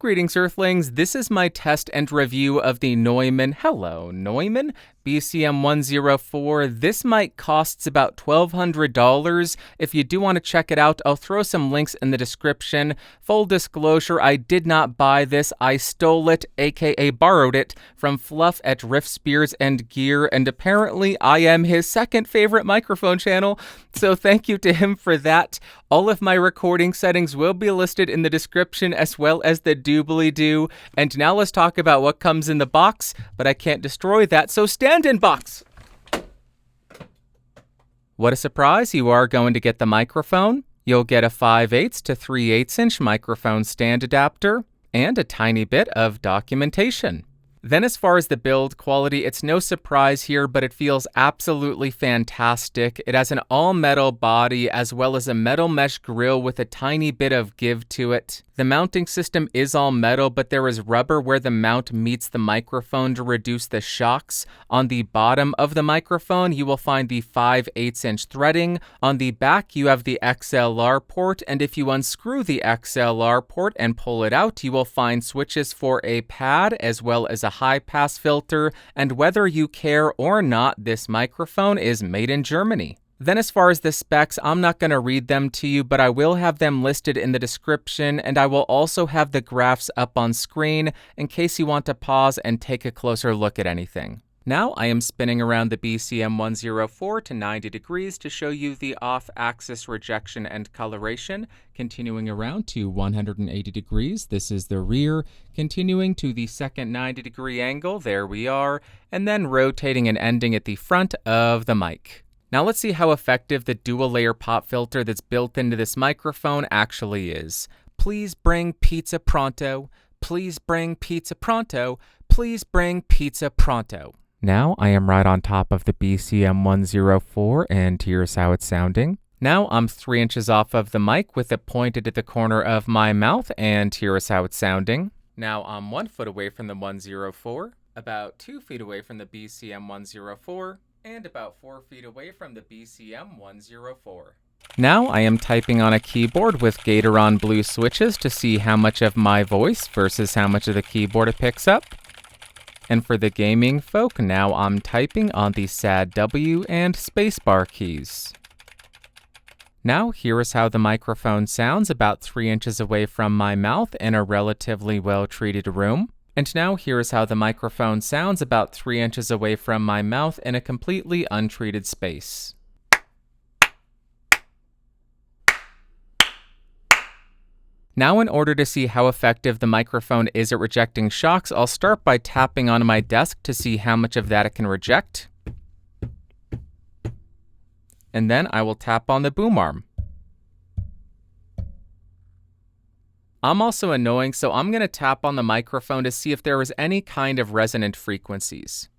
Greetings Earthlings, this is my test and review of the Neumann BCM104. This mic costs about $1,200. If you do want to check it out, I'll throw some links in the description. Full disclosure, I did not buy this. I stole it, aka borrowed it, from Fluff at Riff Spears and Gear, and apparently I am his second favorite microphone channel, so thank you to him for that. All of my recording settings will be listed in the description as well as the doobly-doo. And now let's talk about what comes in the box, but I can't destroy that, so stand in box! What a surprise, you are going to get the microphone. You'll get a 5/8 to 3/8 inch microphone stand adapter, and a tiny bit of documentation. Then as far as the build quality, it's no surprise here, but it feels absolutely fantastic. It has an all-metal body as well as a metal mesh grille with a tiny bit of give to it. The mounting system is all metal, but there is rubber where the mount meets the microphone to reduce the shocks. On the bottom of the microphone, you will find the 5/8 inch threading. On the back, you have the XLR port, and if you unscrew the XLR port and pull it out, you will find switches for a pad as well as a high-pass filter, and whether you care or not, this microphone is made in Germany. Then as far as the specs, I'm not going to read them to you, but I will have them listed in the description, and I will also have the graphs up on screen in case you want to pause and take a closer look at anything. Now I am spinning around the BCM104 to 90 degrees to show you the off-axis rejection and coloration. Continuing around to 180 degrees, this is the rear. Continuing to the second 90-degree angle, there we are. And then rotating and ending at the front of the mic. Now let's see how effective the dual-layer pop filter that's built into this microphone actually is. Please bring pizza pronto. Please bring pizza pronto. Please bring pizza pronto. Now I am right on top of the BCM104, and here's how it's sounding. Now I'm 3 inches off of the mic with it pointed at the corner of my mouth, and here's how it's sounding. Now I'm 1 foot away from the 104, about 2 feet away from the BCM104, and about 4 feet away from the BCM104. Now I am typing on a keyboard with Gatoron blue switches to see how much of my voice versus how much of the keyboard it picks up. And for the gaming folk, now I'm typing on the SAD W and spacebar keys. Now here is how the microphone sounds about 3 inches away from my mouth in a relatively well-treated room. And now here is how the microphone sounds about 3 inches away from my mouth in a completely untreated space. Now in order to see how effective the microphone is at rejecting shocks, I'll start by tapping on my desk to see how much of that it can reject. And then I will tap on the boom arm. I'm also annoying, so I'm going to tap on the microphone to see if there is any kind of resonant frequencies.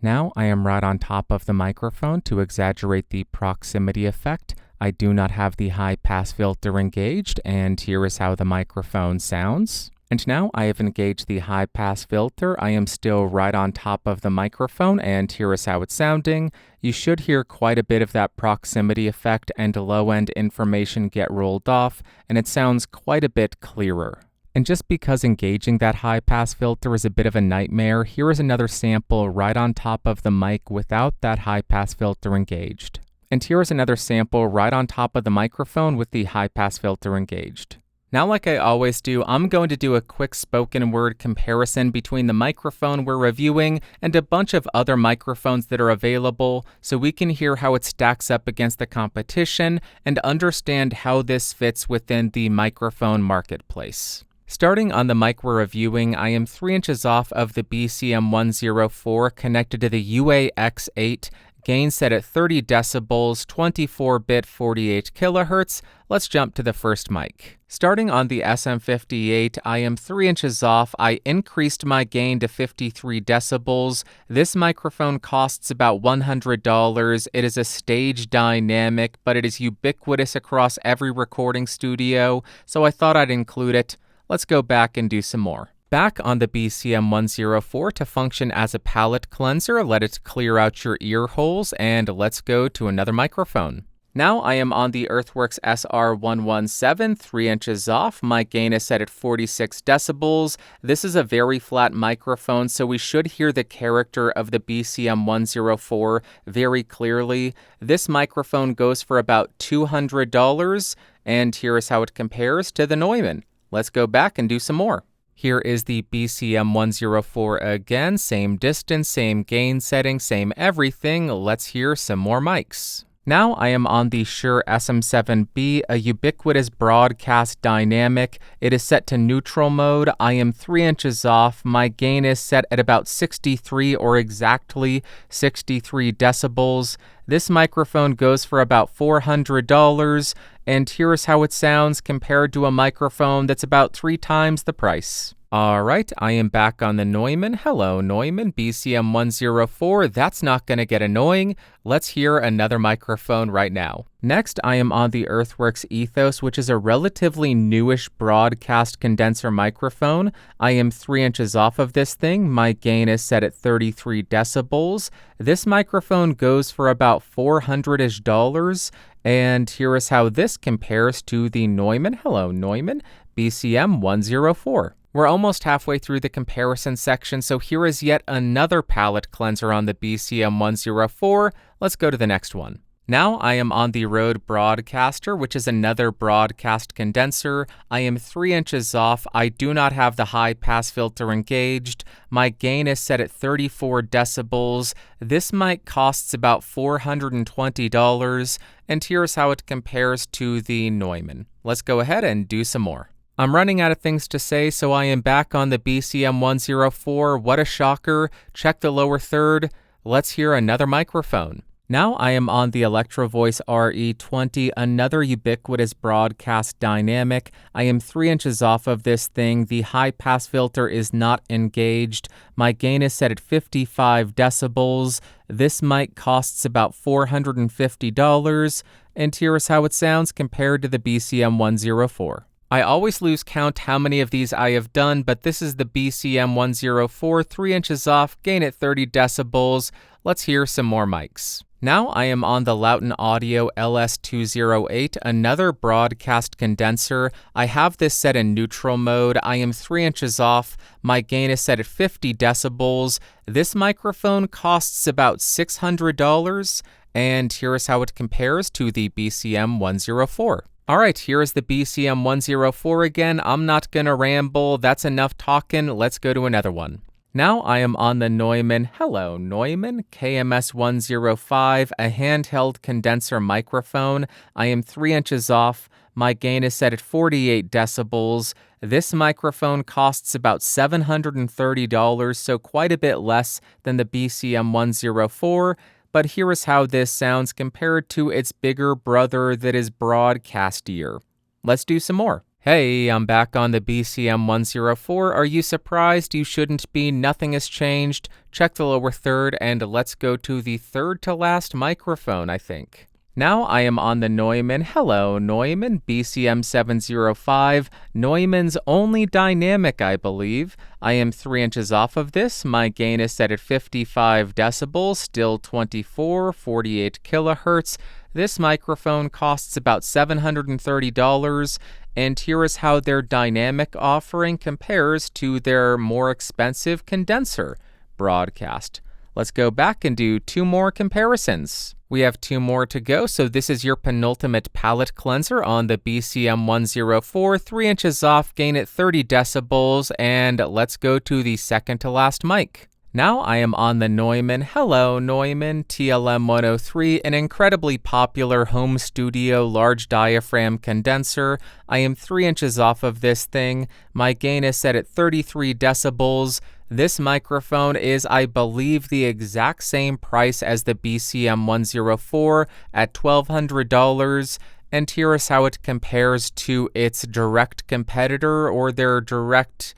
Now I am right on top of the microphone to exaggerate the proximity effect. I do not have the high pass filter engaged, and here is how the microphone sounds. And now I have engaged the high pass filter. I am still right on top of the microphone, and here is how it's sounding. You should hear quite a bit of that proximity effect and low-end information get rolled off, and it sounds quite a bit clearer. And just because engaging that high-pass filter is a bit of a nightmare, here is another sample right on top of the mic without that high-pass filter engaged. And here is another sample right on top of the microphone with the high-pass filter engaged. Now, like I always do, I'm going to do a quick spoken word comparison between the microphone we're reviewing and a bunch of other microphones that are available so we can hear how it stacks up against the competition and understand how this fits within the microphone marketplace. Starting on the mic we're reviewing, I am 3 inches off of the BCM104 connected to the UAX8, gain set at 30 decibels, 24-bit 48 kilohertz. Let's jump to the first mic. Starting on the SM58, I am 3 inches off. I increased my gain to 53 decibels. This microphone costs about $100. It is a stage dynamic, but it is ubiquitous across every recording studio, so I thought I'd include it. Let's go back and do some more. Back on the BCM104 to function as a palate cleanser, let it clear out your ear holes, and let's go to another microphone. Now I am on the Earthworks SR117, 3 inches off. My gain is set at 46 decibels. This is a very flat microphone, so we should hear the character of the BCM104 very clearly. This microphone goes for about $200, and here is how it compares to the Neumann. Let's go back and do some more. Here is the BCM104 again, same distance, same gain setting, same everything. Let's hear some more mics. Now I am on the Shure SM7b, a ubiquitous broadcast dynamic. It is set to neutral mode. I am 3 inches off. My gain is set at about 63 or exactly 63 decibels. This microphone goes for about $400, and here's how it sounds compared to a microphone that's about 3 times the price. Alright, I am back on the Neumann. Hello, Neumann BCM104. That's not going to get annoying. Let's hear another microphone right now. Next, I am on the Earthworks Ethos, which is a relatively newish broadcast condenser microphone. I am 3 inches off of this thing. My gain is set at 33 decibels. This microphone goes for about $400-ish, and here is how this compares to the Neumann. Hello, Neumann BCM104. We're almost halfway through the comparison section, so here is yet another palate cleanser on the BCM104. Let's go to the next one. Now I am on the Rode Broadcaster, which is another broadcast condenser. I am 3 inches off. I do not have the high pass filter engaged. My gain is set at 34 decibels. This mic costs about $420, and here's how it compares to the Neumann. Let's go ahead and do some more. I'm running out of things to say, so I am back on the BCM104. What a shocker. Check the lower third. Let's hear another microphone. Now I am on the Electro Voice RE20, another ubiquitous broadcast dynamic. I am 3 inches off of this thing. The high pass filter is not engaged. My gain is set at 55 decibels. This mic costs about $450, and here is how it sounds compared to the BCM104. I always lose count how many of these I have done, but this is the BCM104, 3 inches off, gain at 30 decibels. Let's hear some more mics. Now I am on the Lauten Audio LS208, another broadcast condenser. I have this set in neutral mode. I am 3 inches off. My gain is set at 50 decibels. This microphone costs about $600, and here is how it compares to the BCM104. Alright, here is the BCM104 again. I'm not gonna ramble. That's enough talking. Let's go to another one. Now I am on the Neumann. Hello, Neumann KMS105, a handheld condenser microphone. I am 3 inches off. My gain is set at 48 decibels. This microphone costs about $730, so quite a bit less than the BCM104. But here is how this sounds compared to its bigger brother that is broadcastier. Let's do some more. Hey, I'm back on the BCM104. Are you surprised? You shouldn't be. Nothing has changed. Check the lower third, and let's go to the third to last microphone, I think. Now I am on the Neumann. Hello, Neumann BCM705, Neumann's only dynamic, I believe. I am 3 inches off of this. My gain is set at 55 decibels, still 48 kilohertz. This microphone costs about $730, and here is how their dynamic offering compares to their more expensive condenser broadcast. Let's go back and do 2 more comparisons. We have 2 more to go, so this is your penultimate palate cleanser on the BCM104, 3 inches off, gain at 30 decibels, and let's go to the second to last mic. Now I am on the Neumann. Hello, Neumann TLM103, an incredibly popular home studio large diaphragm condenser. I am 3 inches off of this thing. My gain is set at 33 decibels. This microphone is, I believe, the exact same price as the BCM104 at $1,200, and here is how it compares to its direct competitor or their direct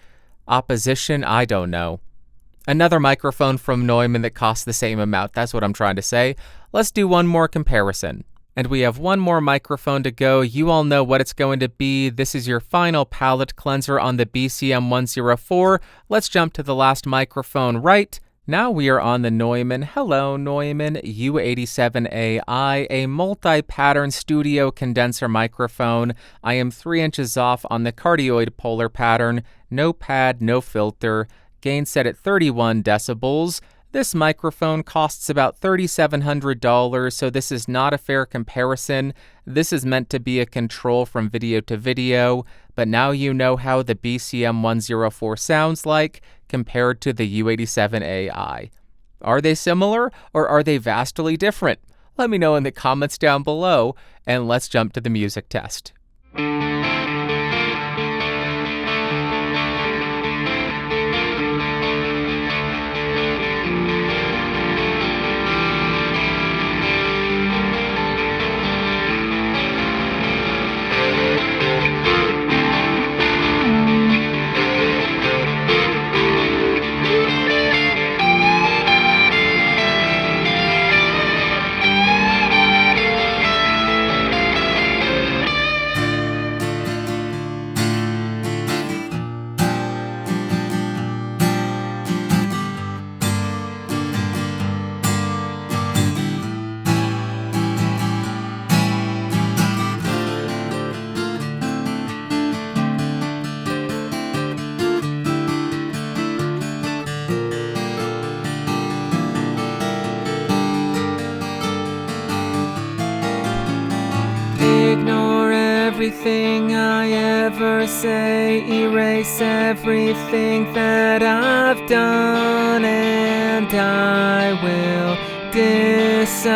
opposition, I don't know. Another microphone from Neumann that costs the same amount, that's what I'm trying to say. Let's do one more comparison. And we have one more microphone to go. You all know what it's going to be. This is your final palette cleanser on the BCM104. Let's jump to the last microphone right. Now we are on the Neumann U87 Ai, a multi-pattern studio condenser microphone. I am 3 inches off on the Cardioid polar pattern, no pad, no filter, gain set at 31 decibels. This microphone costs about $3,700, so this is not a fair comparison. This is meant to be a control from video to video, but now you know how the BCM104 sounds like compared to the U87 Ai. Are they similar, or are they vastly different? Let me know in the comments down below, and let's jump to the music test. Ignore everything I ever say, erase everything that I've done, and I will disappear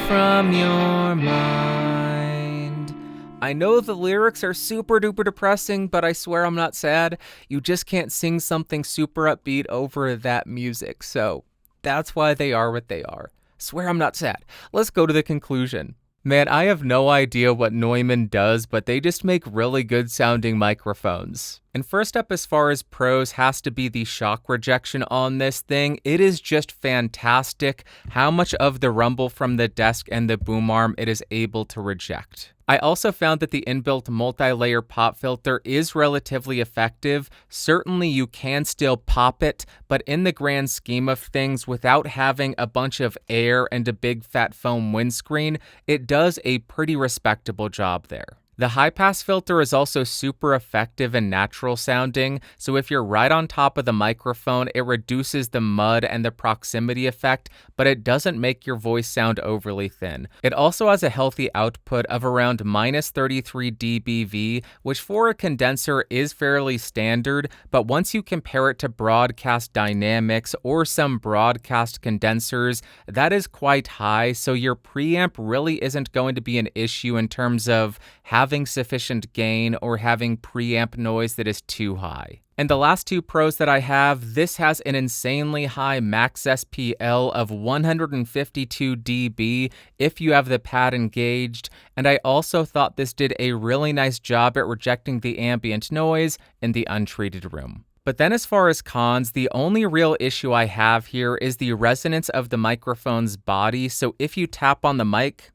from your mind. I know the lyrics are super duper depressing, but I swear I'm not sad. You just can't sing something super upbeat over that music, so that's why they are what they are. Swear I'm not sad. Let's go to the conclusion. Man, I have no idea what Neumann does, but they just make really good sounding microphones. And first up, as far as pros, has to be the shock rejection on this thing. It is just fantastic how much of the rumble from the desk and the boom arm it is able to reject. I also found that the inbuilt multi-layer pop filter is relatively effective. Certainly you can still pop it, but in the grand scheme of things, without having a bunch of air and a big fat foam windscreen, it does a pretty respectable job there. The high-pass filter is also super effective and natural sounding, so if you're right on top of the microphone, it reduces the mud and the proximity effect, but it doesn't make your voice sound overly thin. It also has a healthy output of around minus 33 dBV, which for a condenser is fairly standard, but once you compare it to broadcast dynamics or some broadcast condensers, that is quite high, so your preamp really isn't going to be an issue in terms of having sufficient gain or having preamp noise that is too high. And the last two pros that I have, this has an insanely high max SPL of 152 dB if you have the pad engaged, and I also thought this did a really nice job at rejecting the ambient noise in the untreated room. But then as far as cons, the only real issue I have here is the resonance of the microphone's body, so if you tap on the mic,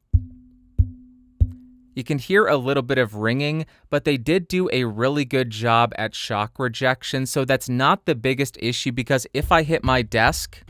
you can hear a little bit of ringing, but they did do a really good job at shock rejection, so that's not the biggest issue because if I hit my desk,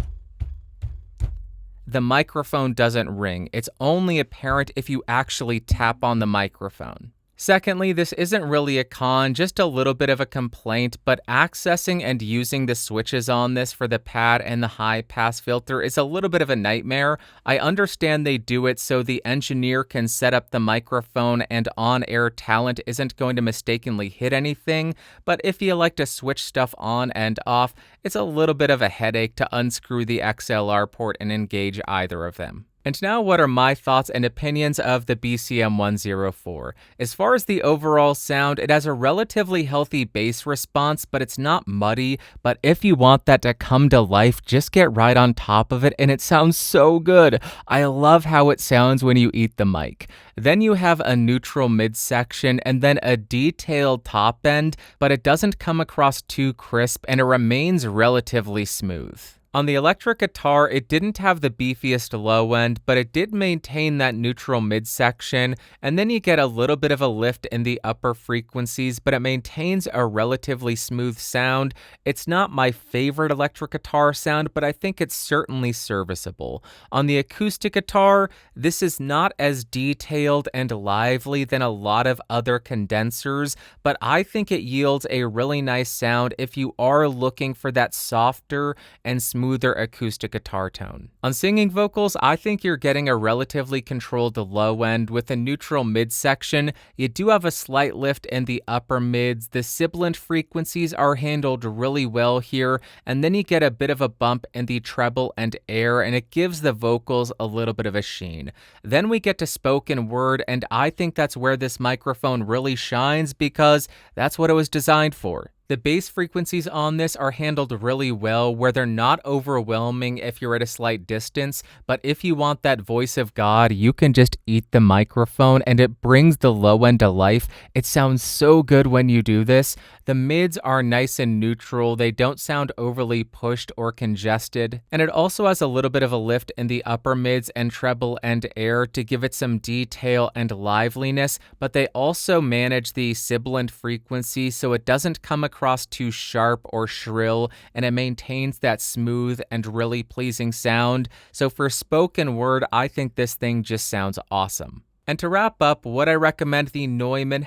the microphone doesn't ring. It's only apparent if you actually tap on the microphone. Secondly, this isn't really a con, just a little bit of a complaint, but accessing and using the switches on this for the pad and the high pass filter is a little bit of a nightmare. I understand they do it so the engineer can set up the microphone and on-air talent isn't going to mistakenly hit anything, but if you like to switch stuff on and off, it's a little bit of a headache to unscrew the XLR port and engage either of them. And now what are my thoughts and opinions of the BCM104? As far as the overall sound, it has a relatively healthy bass response, but it's not muddy. But if you want that to come to life, just get right on top of it and it sounds so good. I love how it sounds when you eat the mic. Then you have a neutral midsection and then a detailed top end, but it doesn't come across too crisp and it remains relatively smooth. On the electric guitar, it didn't have the beefiest low end, but it did maintain that neutral midsection, and then you get a little bit of a lift in the upper frequencies, but it maintains a relatively smooth sound. It's not my favorite electric guitar sound, but I think it's certainly serviceable. On the acoustic guitar, this is not as detailed and lively than a lot of other condensers, but I think it yields a really nice sound if you are looking for that softer and smoother acoustic guitar tone. On singing vocals, I think you're getting a relatively controlled low end with a neutral midsection. You do have a slight lift in the upper mids. The sibilant frequencies are handled really well here, and then you get a bit of a bump in the treble and air, and it gives the vocals a little bit of a sheen. Then we get to spoken word, and I think that's where this microphone really shines because that's what it was designed for. The bass frequencies on this are handled really well, where they're not overwhelming if you're at a slight distance, but if you want that voice of God, you can just eat the microphone and it brings the low end to life. It sounds so good when you do this. The mids are nice and neutral, they don't sound overly pushed or congested, and it also has a little bit of a lift in the upper mids and treble and air to give it some detail and liveliness, but they also manage the sibilant frequency so it doesn't come across too sharp or shrill, and it maintains that smooth and really pleasing sound. So for spoken word, I think this thing just sounds awesome. And to wrap up, would I recommend the Neumann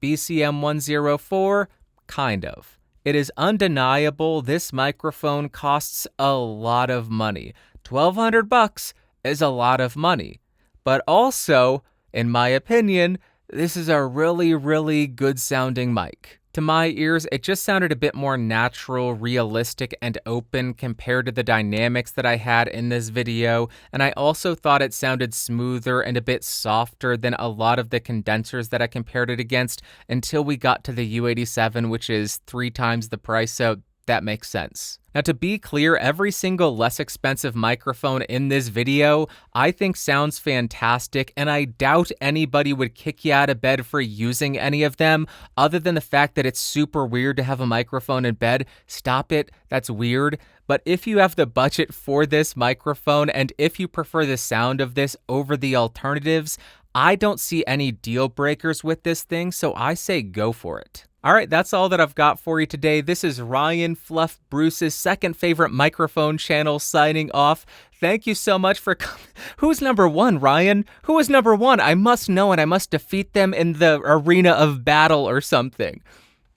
BCM104? Kind of. It is undeniable this microphone costs a lot of money. $1,200 is a lot of money. But also, in my opinion, this is a really, really good sounding mic. To my ears, it just sounded a bit more natural, realistic, and open compared to the dynamics that I had in this video, and I also thought it sounded smoother and a bit softer than a lot of the condensers that I compared it against until we got to the U87, which is 3 times the price, so that makes sense. Now, to be clear, every single less expensive microphone in this video I think sounds fantastic, and I doubt anybody would kick you out of bed for using any of them, other than the fact that it's super weird to have a microphone in bed. Stop it, that's weird. But if you have the budget for this microphone, and if you prefer the sound of this over the alternatives, I don't see any deal breakers with this thing, so I say go for it. All right, that's all that I've got for you today. This is Ryan Fluff Bruce's second favorite microphone channel signing off. Thank you so much for coming. Who's number one, Ryan? Who is number one? I must know, and I must defeat them in the arena of battle or something.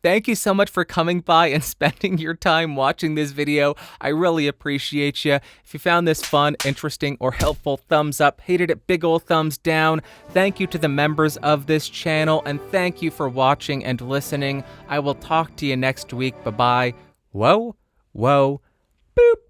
Thank you so much for coming by and spending your time watching this video. I really appreciate you. If you found this fun, interesting, or helpful, thumbs up. Hated it, big ol' thumbs down. Thank you to the members of this channel, and thank you for watching and listening. I will talk to you next week. Bye-bye. Whoa, whoa, boop.